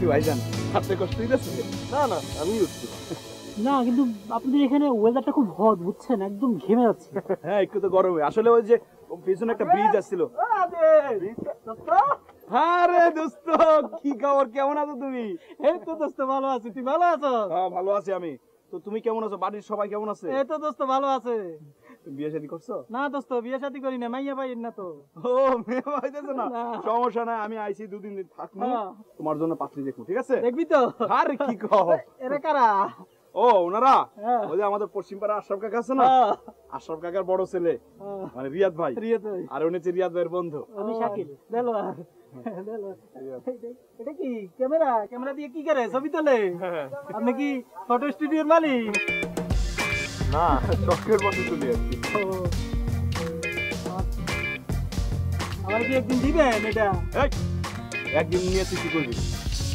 কি ভাইজান আপনি কষ্ট দিতেছে? না না আমি উঠছি না কিন্তু আপনাদের এখানে ওয়েদারটা খুব হট বুঝছেন, একদম ঘেমে যাচ্ছে। হ্যাঁ একটু তো গরমে আসলে ওই যে পিছনে একটা ব্রিজ আসছিল। আরে দোস্ত কি খবর, কেমন আছো তুমি? এই তো দোস্ত ভালো আছি, তুই ভালো আছো? হ্যাঁ ভালো আছি আমি। তো তুমি কেমন আছো, বাড়ির সবাই কেমন আছে? এই তো দোস্ত ভালো আছে। তুমি বিয়ে শাদী করছো? না দোস্ত বিয়ে শাদী করি না, মাইয়া পাই না তো। ও মেয়ে পাইতেছো না? সমস্যা নাই, আমি আইছি দুদিন থাকবো, তোমার জন্য পাত্রী দেখবো, ঠিক আছে? দেখবি তো? আরে কি কও, এরা কারা? ও ওনারা ওই যে আমাদের পশ্চিম পাড়া আশরাফ কাকা আছে না, আশরাফ কাকার বড় ছেলে মানে রিয়াদ ভাই। রিয়াদ ভাই আর উনি হচ্ছে রিয়াদ ভাইয়ের বন্ধু। আমি শাকিল দেলোয়ার। এটা কি ক্যামেরা? ক্যামেরা দিয়ে কি করে ছবি তোলে? আপনি কি ফটো স্টুডিওর মালিক? না শখের বসে চলে যাচ্ছি। আমার কি একদিন দিবেন এটা? একদিন নিয়ে তুই কি করবি?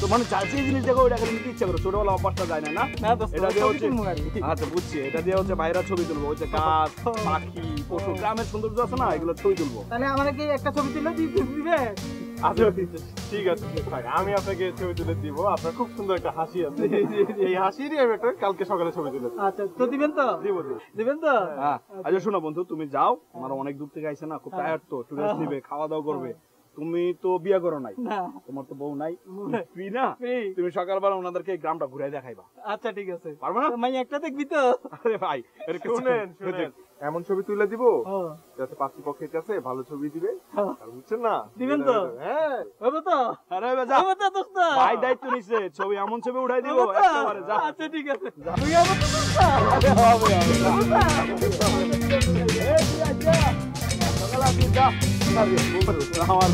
তো মানে চাইছি জিনিস দেখো ওইটা খালি নিতে ইচ্ছা করো, ছোটবেলা অভ্যাসটা যায় না। না দোস্ত এটা দিয়ে হচ্ছে ছবি আচ্ছা বুঝছি, এটা দিয়ে হচ্ছে বাইরে ছবি তুলবো, ওই যে গাছ পাখি পশু গ্রামের সৌন্দর্য আছে না, এগুলো ছবি তুলবো। তাহলে আমাকে কি একটা ছবি তুলে দিবে? আচ্ছা ঠিক আছে থাক, আমি আপনাকে ছবি তুলে দিব। আপনার খুব সুন্দর একটা হাসি আছে, এই হাসিরই আমি একটা কালকে সকালে ছবি তুলে দেব। আচ্ছা তো দিবেন তো? দিবেন তো? হ্যাঁ আচ্ছা শোনো বন্ধু, তুমি যাও, আমার অনেক দূর থেকে আইছে না, খুব টায়ার্ড তো, একটু রেস্ট নিবে, খাওয়া দাওয়া করবে। তুমি তো বিয়ে করো নাই, তোমার তো বউ নাই, ফ্রি না? তুমি সকালবেলা ওনাদেরকে এই গ্রামটা ঘুরাই দেখাইবা। আচ্ছা ঠিক আছে, পারবো না? মাই একটা দেখবি তো? আরে ভাই শুনেন এমন ছবি তুলে দিব যাতে পাত্রপক্ষের কাছে ভালো ছবি দিবে, আর বুঝছেন না? দিবেন তো? হ্যাঁ হবে তো? আরে যা হবে তো দোস্ত? ভাই দায়িত্ব নিছে, ছবি এমন ছবি উঠাই দিব একেবারে। যা আচ্ছা ঠিক আছে, তুই হবে তো দোস্ত? আরে হবে এই তুই আচ্ছা সকালে আসিস, যা আমার